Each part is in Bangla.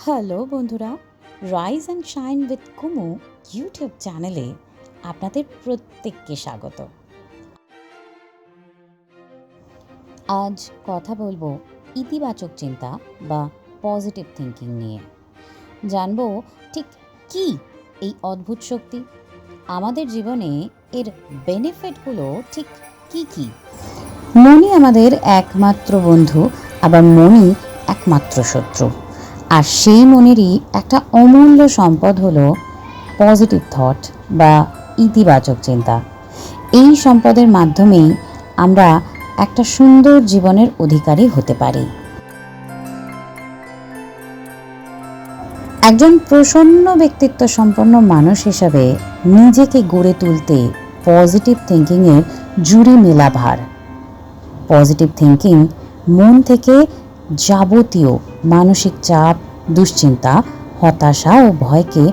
হ্যালো বন্ধুরা, rise and shine with Kumu YouTube চ্যানেলে আপনাদের প্রত্যেককে স্বাগত। আজ কথা বলবো ইতিবাচক চিন্তা বা পজিটিভ থিঙ্কিং নিয়ে। জানবো ঠিক কি এই অদ্ভুত শক্তি, আমাদের জীবনে এর বেনিফিটগুলো ঠিক কি কি। মনই আমাদের একমাত্র বন্ধু, আবার মনই একমাত্র শত্রু। আর সেই মনেরই একটা অমূল্য সম্পদ হলো পজিটিভ থট বা ইতিবাচক চিন্তা। এই সম্পদের মাধ্যমেই আমরা একটা সুন্দর জীবনের অধিকারী হতে পারি। একজন প্রসন্ন ব্যক্তিত্ব সম্পন্ন মানুষ হিসাবে নিজেকে গড়ে তুলতে পজিটিভ থিঙ্কিংয়ের জুড়ি মেলা ভার। পজিটিভ থিঙ্কিং মন থেকে যাবতীয় মানসিক চাপ, দুশ্চিন্তা, হতাশা ও ভয়কে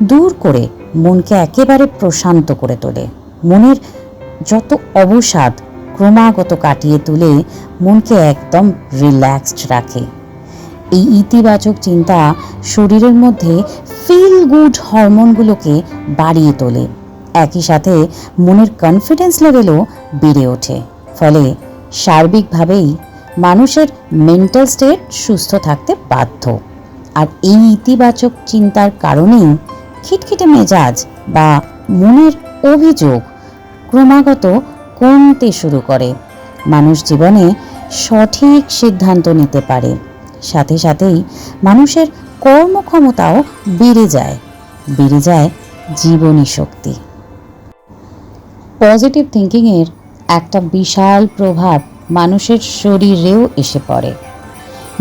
দূর করে মনকে একেবারে প্রশান্ত করে তোলে। মনের যত অবসাদ ক্রমাগত কাটিয়ে তুলে মনকে একদম রিল্যাক্সড রাখে। এই ইতিবাচক চিন্তা শরীরের মধ্যে ফিল গুড হরমোনগুলোকে বাড়িয়ে তোলে, একই সাথে মনের কনফিডেন্স লেভেলও বেড়ে ওঠে। ফলে সার্বিকভাবেই মানুষের মেন্টাল স্টেট সুস্থ থাকতে বাধ্য। আর এই ইতিবাচক চিন্তার কারণেই খিটখিটে মেজাজ বা মনের অভিযোগ ক্রমাগত কমতে শুরু করে। মানুষ জীবনে সঠিক সিদ্ধান্ত নিতে পারে, সাথে সাথেই মানুষের কর্মক্ষমতাও বেড়ে যায় জীবনী শক্তি। পজিটিভ থিঙ্কিংয়ের একটা বিশাল প্রভাব মানুষের শরীরেও এসে পড়ে।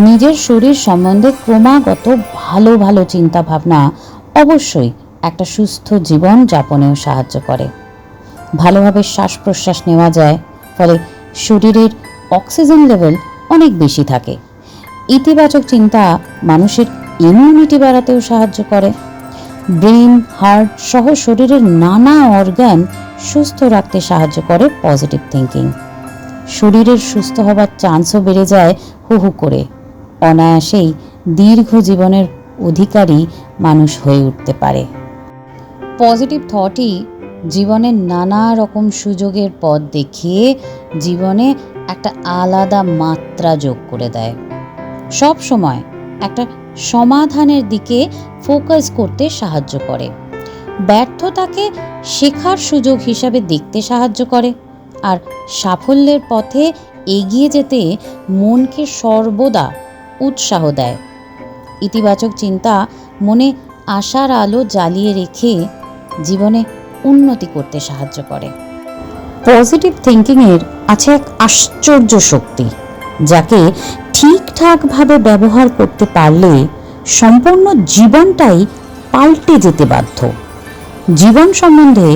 নিজের শরীর সম্বন্ধে ক্রমাগত ভালো ভালো চিন্তা ভাবনা অবশ্যই একটা সুস্থ জীবন যাপনেও সাহায্য করে। ভালোভাবে শ্বাস প্রশ্বাস নেওয়া যায়, ফলে শরীরের অক্সিজেন লেভেল অনেক বেশি থাকে। ইতিবাচক চিন্তা মানুষের ইমিউনিটি বাড়াতেও সাহায্য করে। ব্রেন, হার্ট সহ শরীরের নানা অর্গান সুস্থ রাখতে সাহায্য করে পজিটিভ থিঙ্কিং। শরীরের সুস্থ হবার চান্সও বেড়ে যায় হু হু করে। অনায়াসেই দীর্ঘ জীবনের অধিকারী মানুষ হয়ে উঠতে পারে। পজিটিভ থটই জীবনের নানা রকম সুযোগের পথ দেখিয়ে জীবনে একটা আলাদা মাত্রা যোগ করে দেয়। সব সময় একটা সমাধানের দিকে ফোকাস করতে সাহায্য করে। ব্যর্থতাকে শেখার সুযোগ হিসাবে দেখতে সাহায্য করে। আর সাফল্যের পথে এগিয়ে যেতে মনকে সর্বদা উৎসাহ দেয়। ইতিবাচক চিন্তা মনে আশার আলো জ্বালিয়ে রেখে জীবনে উন্নতি করতে সাহায্য করে। পজিটিভ থিঙ্কিংয়ের আছে এক আশ্চর্য শক্তি, যাকে ঠিকঠাকভাবে ব্যবহার করতে পারলে সম্পূর্ণ জীবনটাই পাল্টে যেতে বাধ্য। জীবন সম্বন্ধে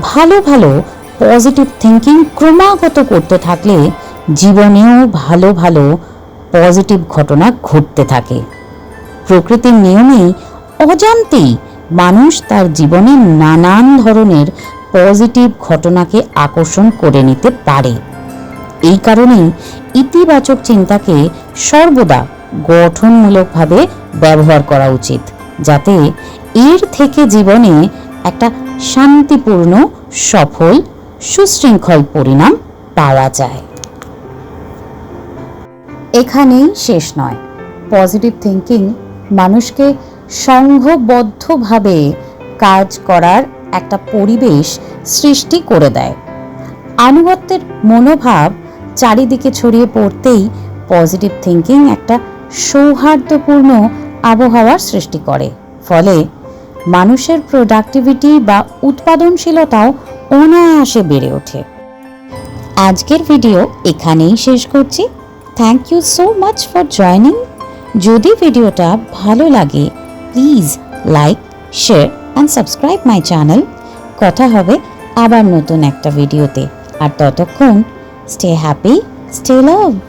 ভালো ভালো পজিটিভ থিঙ্কিং ক্রমাগত করতে থাকলে জীবনেও ভালো ভালো পজিটিভ ঘটনা ঘটতে থাকে। প্রকৃতির নিয়মেই অজান্তেই মানুষ তার জীবনে নানান ধরনের পজিটিভ ঘটনাকে আকর্ষণ করে নিতে পারে। এই কারণেই ইতিবাচক চিন্তাকে সর্বদা গঠনমূলকভাবে ব্যবহার করা উচিত, যাতে এর থেকে জীবনে একটা শান্তিপূর্ণ, সফল, সুশৃঙ্খল পরিণাম পাওয়া যায়। এখানেই শেষ নয়। পজিটিভ থিঙ্কিং মানুষকে সংঘবদ্ধভাবে কাজ করার একটা পরিবেশ সৃষ্টি করে দেয়। আনুগত্যের মনোভাব চারিদিকে ছড়িয়ে পড়তেই পজিটিভ থিঙ্কিং একটা সৌহার্দ্যপূর্ণ আবহাওয়ার সৃষ্টি করে। ফলে মানুষের প্রোডাক্টিভিটি বা উৎপাদনশীলতাও অনায়াসে বেড়ে ওঠে। আজকের ভিডিও এখানেই শেষ করছি। Thank you so much for joining. যদি ভিডিওটা ভালো লাগে please like, share and subscribe my channel. কথা হবে আবার নতুন একটা ভিডিওতে। আর ততক্ষণ স্টে হ্যাপি, স্টে লাভড।